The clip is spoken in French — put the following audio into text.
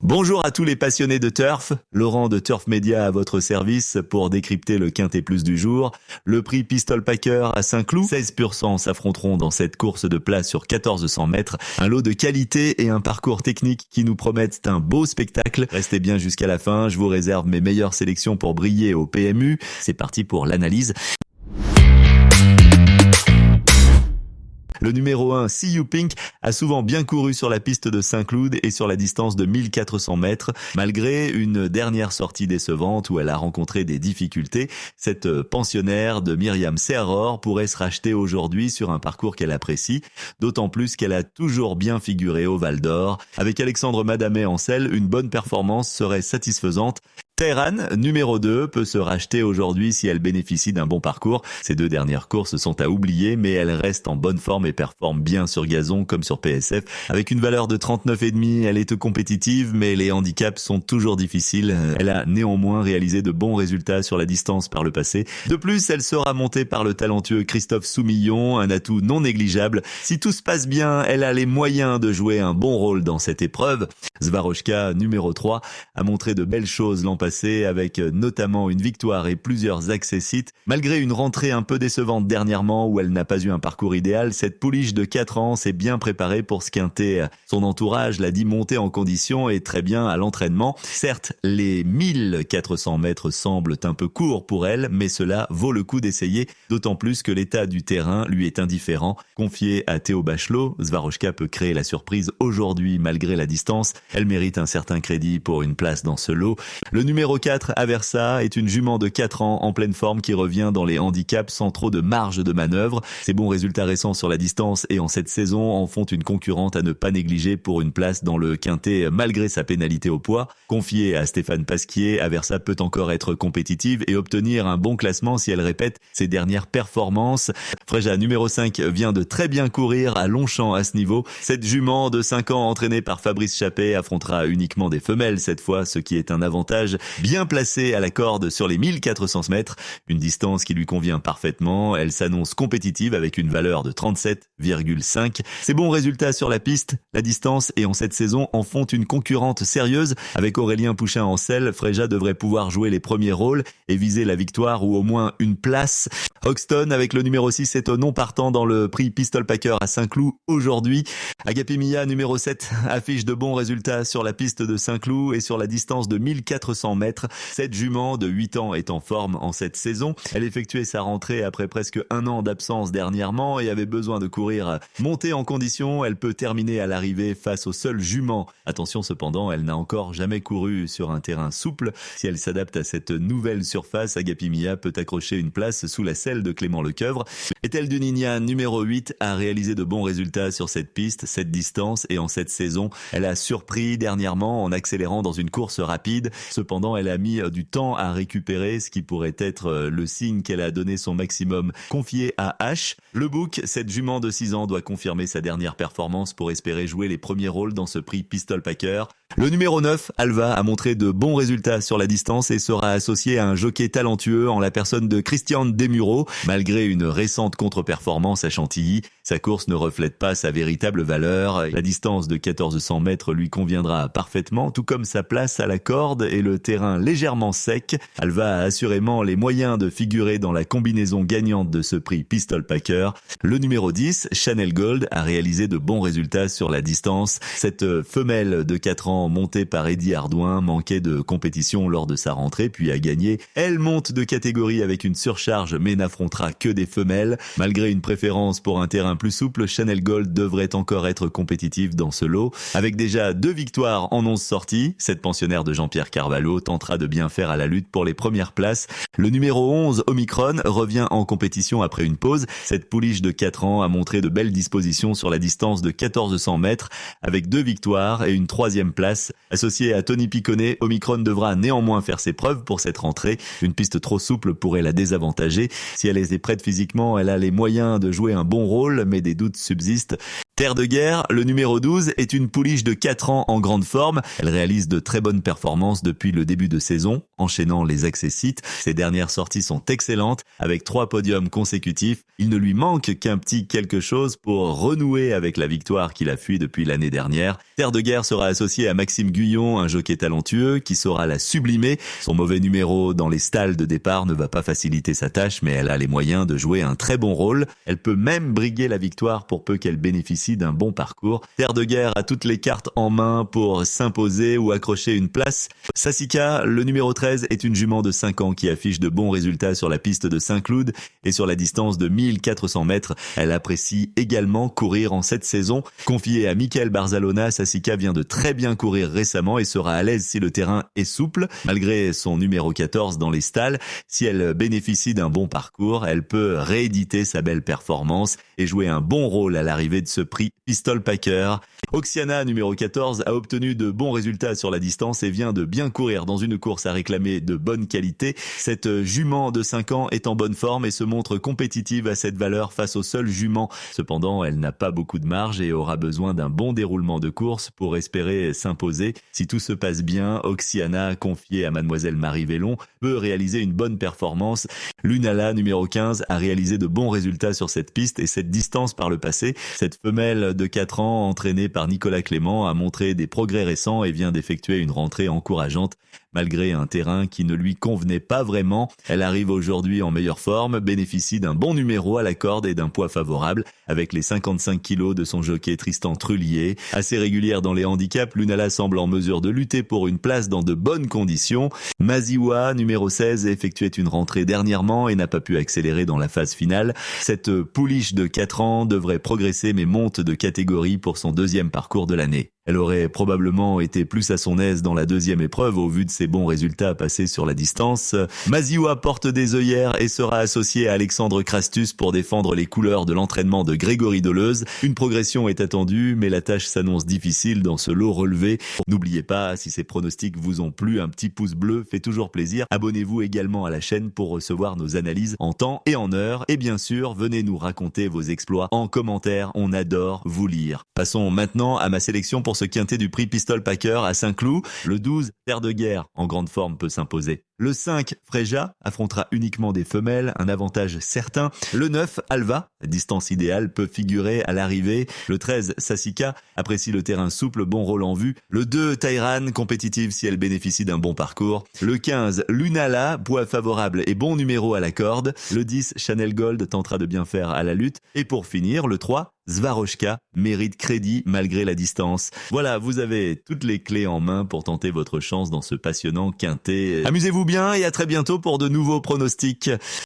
Bonjour à tous les passionnés de turf, Laurent de Turf Media à votre service pour décrypter le Quintet Plus du jour. Le prix Pistol Packer à Saint-Cloud, 16% s'affronteront dans cette course de place sur 1400 mètres. Un lot de qualité et un parcours technique qui nous promettent un beau spectacle. Restez bien jusqu'à la fin, je vous réserve mes meilleures sélections pour briller au PMU. C'est parti pour l'analyse. Le numéro 1, See You Pink, a souvent bien couru sur la piste de Saint-Cloud et sur la distance de 1400 mètres. Malgré une dernière sortie décevante où elle a rencontré des difficultés, cette pensionnaire de Myriam Serror pourrait se racheter aujourd'hui sur un parcours qu'elle apprécie, d'autant plus qu'elle a toujours bien figuré au Val d'Or. Avec Alexandre Madamet en selle, une bonne performance serait satisfaisante. Tehran, numéro 2, peut se racheter aujourd'hui si elle bénéficie d'un bon parcours. Ces deux dernières courses sont à oublier, mais elle reste en bonne forme et performe bien sur gazon comme sur PSF. Avec une valeur de 39,5, elle est compétitive, mais les handicaps sont toujours difficiles. Elle a néanmoins réalisé de bons résultats sur la distance par le passé. De plus, elle sera montée par le talentueux Christophe Soumillon, un atout non négligeable. Si tout se passe bien, elle a les moyens de jouer un bon rôle dans cette épreuve. Swarovska, numéro 3, a montré de belles choses l'an passé, avec notamment une victoire et plusieurs accessites. Malgré une rentrée un peu décevante dernièrement où elle n'a pas eu un parcours idéal, cette pouliche de 4 ans s'est bien préparée pour ce quintet. Son entourage l'a dit monter en condition et très bien à l'entraînement. Certes, les 1400 mètres semblent un peu courts pour elle, mais cela vaut le coup d'essayer, d'autant plus que l'état du terrain lui est indifférent. Confié à Théo Bachelot, Swarovska peut créer la surprise aujourd'hui malgré la distance. Elle mérite un certain crédit pour une place dans ce lot. Le numéro 4, Aversa, est une jument de 4 ans en pleine forme qui revient dans les handicaps sans trop de marge de manœuvre. Ses bons résultats récents sur la distance et en cette saison en font une concurrente à ne pas négliger pour une place dans le quintet malgré sa pénalité au poids. Confiée à Stéphane Pasquier, Aversa peut encore être compétitive et obtenir un bon classement si elle répète ses dernières performances. Freja, numéro 5, vient de très bien courir à Longchamp à ce niveau. Cette jument de 5 ans entraînée par Fabrice Chappet affrontera uniquement des femelles cette fois, ce qui est un avantage. Bien placée à la corde sur les 1400 mètres, une distance qui lui convient parfaitement. Elle s'annonce compétitive avec une valeur de 37,5. Ses bons résultats sur la piste, la distance et en cette saison en font une concurrente sérieuse. Avec Aurélien Pouchin en selle, Freja devrait pouvoir jouer les premiers rôles et viser la victoire ou au moins une place. Hoxton avec le numéro 6 est au non partant dans le prix Pistol Packer à Saint-Cloud aujourd'hui. Agapimia numéro 7 affiche de bons résultats sur la piste de Saint-Cloud et sur la distance de 1400 mètres. Cette jument de 8 ans est en forme en cette saison. Elle effectuait sa rentrée après presque un an d'absence dernièrement et avait besoin de courir. Montée en condition, elle peut terminer à l'arrivée face au seul jument. Attention cependant, elle n'a encore jamais couru sur un terrain souple. Si elle s'adapte à cette nouvelle surface, Agapimia peut accrocher une place sous la selle de Clément Lecoeuvre. Ethel Dunignan, numéro 8, a réalisé de bons résultats sur cette piste, cette distance et en cette saison. Elle a surpris dernièrement en accélérant dans une course rapide. Cependant, elle a mis du temps à récupérer, ce qui pourrait être le signe qu'elle a donné son maximum. Confié à H, le bouc, cette jument de 6 ans doit confirmer sa dernière performance pour espérer jouer les premiers rôles dans ce prix Pistol Packer. Le numéro 9, Alva, a montré de bons résultats sur la distance et sera associé à un jockey talentueux en la personne de Christian Desmureaux. Malgré une récente contre-performance à Chantilly, sa course ne reflète pas sa véritable valeur. La distance de 1400 mètres lui conviendra parfaitement, tout comme sa place à la corde et le terrain légèrement sec. Alva a assurément les moyens de figurer dans la combinaison gagnante de ce prix Pistol Packer. Le numéro 10, Chanel Gold, a réalisé de bons résultats sur la distance. Cette femelle de 4 ans montée par Eddy Ardouin manquait de compétition lors de sa rentrée puis a gagné. Elle monte de catégorie avec une surcharge mais n'affrontera que des femelles. Malgré une préférence pour un terrain plus souple, Chanel Gold devrait encore être compétitive dans ce lot. Avec déjà 2 victoires en 11 sorties, cette pensionnaire de Jean-Pierre Carvalho tentera de bien faire à la lutte pour les premières places. Le numéro 11, Omicron, revient en compétition après une pause. Cette pouliche de 4 ans a montré de belles dispositions sur la distance de 1400 mètres avec 2 victoires et une 3e place. Associée à Tony Piconnet, Omicron devra néanmoins faire ses preuves pour cette rentrée. Une piste trop souple pourrait la désavantager. Si elle est prête physiquement, elle a les moyens de jouer un bon rôle, mais des doutes subsistent. Terre de guerre, le numéro 12 est une pouliche de 4 ans en grande forme. Elle réalise de très bonnes performances depuis le début de saison, enchaînant les accessites. Ses dernières sorties sont excellentes, avec 3 podiums consécutifs. Il ne lui manque qu'un petit quelque chose pour renouer avec la victoire qu'il a fui depuis l'année dernière. Terre de guerre sera associé à Maxime Guyon, un jockey talentueux qui saura la sublimer. Son mauvais numéro dans les stalles de départ ne va pas faciliter sa tâche, mais elle a les moyens de jouer un très bon rôle. Elle peut même briguer la victoire pour peu qu'elle bénéficie d'un bon parcours. Terre de guerre a toutes les cartes en main pour s'imposer ou accrocher une place. Sassica, le numéro 13, est une jument de 5 ans qui affiche de bons résultats sur la piste de Saint-Cloud et sur la distance de 1400 mètres. Elle apprécie également courir en cette saison. Confiée à Michael Barzalona, Sassica vient de très bien courir récemment et sera à l'aise si le terrain est souple. Malgré son numéro 14 dans les stalles, si elle bénéficie d'un bon parcours, elle peut rééditer sa belle performance et jouer un bon rôle à l'arrivée de ce prix Pistol Packer. Oxiana, numéro 14, a obtenu de bons résultats sur la distance et vient de bien courir dans une course à réclamer de bonne qualité. Cette jument de 5 ans est en bonne forme et se montre compétitive à cette valeur face aux seules juments. Cependant, elle n'a pas beaucoup de marge et aura besoin d'un bon déroulement de course pour espérer s'imposer. Si tout se passe bien, Oxiana, confiée à mademoiselle Marie Vellon, peut réaliser une bonne performance. Lunala, numéro 15, a réalisé de bons résultats sur cette piste et cette distance par le passé. Cette femelle de 4 ans, entraînée par Nicolas Clément, a montré des progrès récents et vient d'effectuer une rentrée encourageante. Malgré un terrain qui ne lui convenait pas vraiment, elle arrive aujourd'hui en meilleure forme, bénéficie d'un bon numéro à la corde et d'un poids favorable, avec les 55 kilos de son jockey Tristan Trullier. Assez régulière dans les handicaps, Lunala semble en mesure de lutter pour une place dans de bonnes conditions. Maziwa, numéro 16, effectuait une rentrée dernièrement et n'a pas pu accélérer dans la phase finale. Cette pouliche de 4 ans devrait progresser mais monte de catégorie pour son deuxième parcours de l'année. Elle aurait probablement été plus à son aise dans la deuxième épreuve au vu de ses bons résultats passés sur la distance. Maziwa porte des œillères et sera associé à Alexandre Crastus pour défendre les couleurs de l'entraînement de Grégory Deleuze. Une progression est attendue, mais la tâche s'annonce difficile dans ce lot relevé. N'oubliez pas, si ces pronostics vous ont plu, un petit pouce bleu fait toujours plaisir. Abonnez-vous également à la chaîne pour recevoir nos analyses en temps et en heure. Et bien sûr, venez nous raconter vos exploits en commentaire, on adore vous lire. Passons maintenant à ma sélection pour ce quintet du prix Pistol Packer à Saint-Cloud. Le 12, Terre de guerre, en grande forme, peut s'imposer. Le 5, Freja, affrontera uniquement des femelles, un avantage certain. Le 9, Alva, distance idéale, peut figurer à l'arrivée. Le 13, Sassica, apprécie le terrain souple, bon rôle en vue. Le 2, Tairan, compétitive si elle bénéficie d'un bon parcours. Le 15, Lunala, poids favorable et bon numéro à la corde. Le 10, Chanel Gold tentera de bien faire à la lutte. Et pour finir, le 3, Svaroshka mérite crédit malgré la distance. Voilà, vous avez toutes les clés en main pour tenter votre chance dans ce passionnant quintet. Amusez-vous bien et à très bientôt pour de nouveaux pronostics.